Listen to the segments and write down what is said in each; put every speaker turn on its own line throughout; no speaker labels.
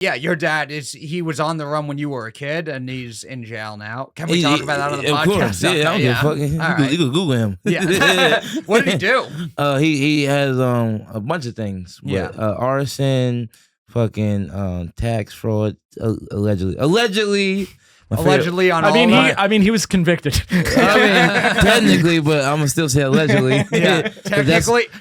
Yeah, your dad he was on the run when you were a kid, and he's in jail now. Can we talk about that on the podcast?
Of course, yeah. I don't give a fuck. You can Google him.
Yeah. What did he do?
He has a bunch of things.
Yeah.
Arson, fucking tax fraud, allegedly.
Allegedly on I mean, he was convicted.
Technically, but I'm gonna still say allegedly.
Yeah,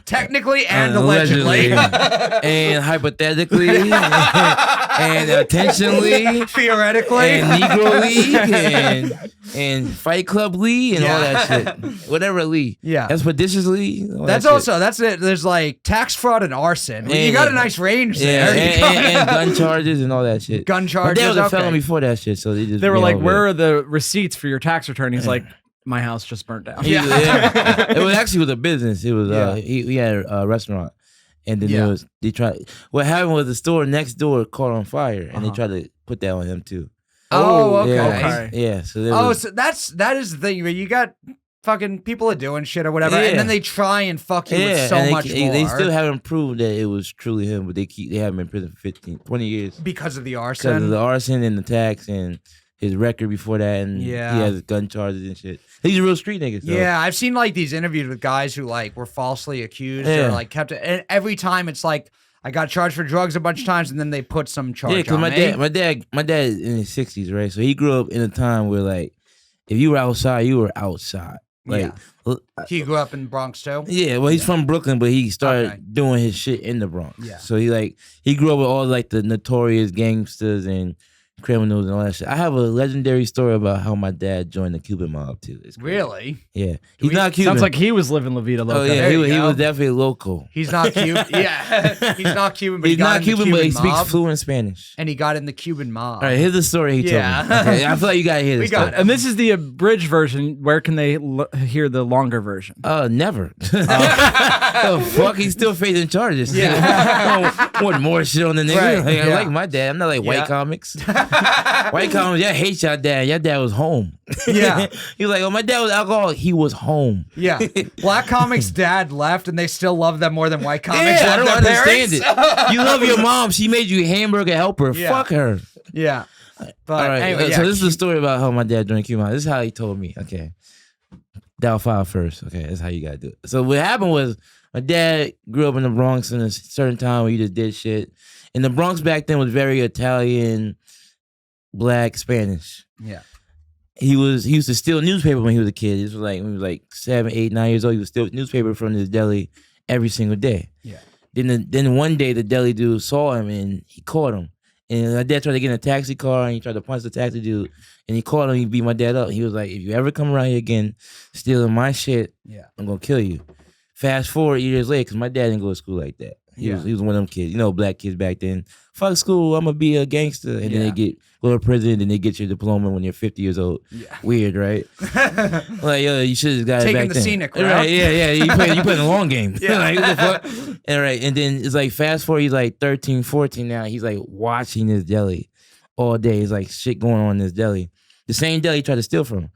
technically, and allegedly,
and hypothetically, and intentionally,
theoretically,
and Negro League, and Fight Club Lee, and all that shit. Whatever Lee.
Yeah,
expeditiously.
That's it. There's like tax fraud and arson. Well, you got a nice range there.
And gun charges and all that shit.
Gun charges.
There was a felon before that shit, so they
were like, "Where are the receipts for your tax return?" He's like, "My house just burnt down."
Yeah. It was actually a business. It was he had a restaurant, and then what happened was the store next door caught on fire, and they tried to put that on him too.
Oh, okay.
Yeah.
So that is the thing. You got fucking people are doing shit or whatever, and then they try and fuck you with so much more.
They still haven't proved that it was truly him, but they have him in prison for 20 years
because of the arson.
Because of the arson and the tax and his record before that, and he has gun charges and shit. He's a real street nigga. So.
Yeah, I've seen like these interviews with guys who like were falsely accused or like kept it, and every time it's like I got charged for drugs a bunch of times, and then they put some charge. Yeah, because
my dad is in his 60s, right? So he grew up in a time where like if you were outside, you were outside. Like,
he grew up in the Bronx too.
Yeah, well, he's from Brooklyn, but he started doing his shit in the Bronx.
Yeah,
so he grew up with all like the notorious gangsters and criminals and all that shit. I have a legendary story about how my dad joined the Cuban mob too.
Really?
Yeah. He's not Cuban.
Sounds like he was living La Vida Loca.
Oh yeah, he was definitely local.
He's not Cuban. Yeah, he's not Cuban. But
he's not Cuban, but he speaks fluent Spanish.
And he got in the Cuban mob.
All right, here's the story he told me. Okay, I feel like you gotta hear this.
Got
and this is the abridged version. Where can they hear the longer version?
Never. Oh fuck, he's still facing charges.
Yeah.
Want more shit on the nigga?
Right.
Like, I like my dad. I'm not like white comics. White comics, y'all hate y'all dad. Your dad was home.
Yeah.
He was like, oh, my dad was alcoholic. He was home.
Yeah. Black comics' dad left, and they still love them more than white comics.
I don't understand
it.
You love your mom. She made you a hamburger helper. Yeah. Fuck her.
Yeah. But
all right.
Anyway,
so this is the story about how my dad drank Cuban. This is how he told me. Okay. Dial file first. Okay. That's how you got to do it. So what happened was my dad grew up in the Bronx in a certain time where he just did shit. And the Bronx back then was very Italian, Black, Spanish.
Yeah.
He used to steal newspaper when he was a kid. This was like when he was like 7, 8, 9 years old. He would steal newspaper from his deli every single day.
Yeah.
Then one day the deli dude saw him and he caught him. And my dad tried to get in a taxi car and he tried to punch the taxi dude. And he caught him. He beat my dad up. He was like, if you ever come around here again stealing my shit, I'm gonna kill you. Fast forward years later, because my dad didn't go to school like that. He was one of them kids, black kids back then. Fuck school, I'm gonna be a gangster. And then they go to prison, and they get your diploma when you're 50 years old.
Yeah.
Weird, right? Like, yo, you should have got it back then.
Taking the scenic route.
Right, yeah. You playing the long game. Yeah. Like, what the fuck? And then it's like, fast forward, he's like 13, 14 now. He's like watching this deli all day. It's like shit going on in this deli. The same deli he tried to steal from.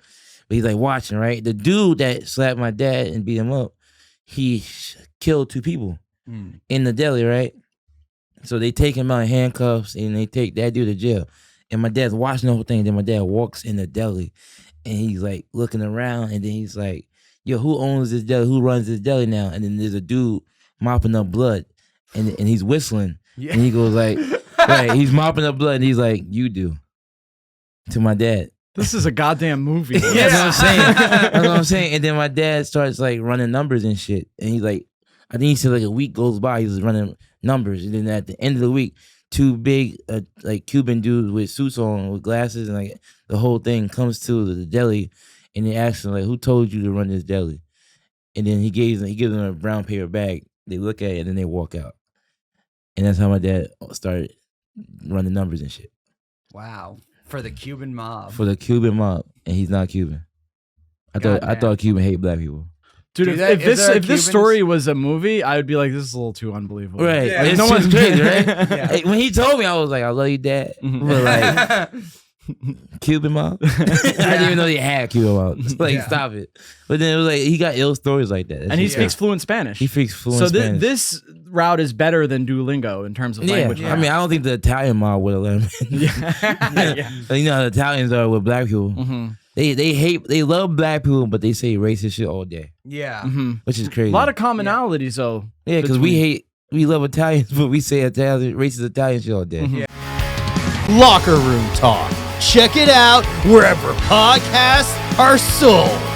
But he's like watching, right? The dude that slapped my dad and beat him up, he killed 2 people in the deli, right? So they take him out in handcuffs and they take that dude to jail. And my dad's watching the whole thing. Then my dad walks in the deli and he's like looking around and then he's like, yo, who owns this deli? Who runs this deli now? And then there's a dude mopping up blood and he's whistling. Yeah. And he goes like, right, he's mopping up blood and he's like, you do. To my dad.
This is a goddamn movie.
That's what I'm saying. That's what I'm saying. And then my dad starts like running numbers and shit. And he's like, I think he said like a week goes by, he was running numbers. And then at the end of the week, 2 big like Cuban dudes with suits on with glasses and like the whole thing comes to the deli and they ask him like, who told you to run this deli? And then he gives them a brown paper bag. They look at it and then they walk out. And that's how my dad started running numbers and shit.
Wow. For the Cuban mob.
For the Cuban mob. And he's not Cuban. I thought Cuban hate black people.
Dude, if this story was a movie, I would be like, this is a little too unbelievable.
Right. Yeah. Like, no one's crazy, right? Yeah. When he told me, I was like, I love you, Dad. Mm-hmm. But like, Cuban mob. I didn't even know they had Cuban mob. Like, stop it. But then it was like he got ill stories like that.
And he speaks fluent Spanish.
He speaks fluent Spanish.
So this route is better than Duolingo in terms of language.
I mean, I don't think the Italian mob would have let him in. You know how the Italians are with black people.
Mm-hmm.
They love black people, but they say racist shit all day.
Yeah.
Mm-hmm.
Which is crazy.
A lot of commonalities, though.
Yeah, because we love Italians, but we say racist Italian shit all day.
Mm-hmm.
Yeah.
Locker Room Talk. Check it out wherever podcasts are sold.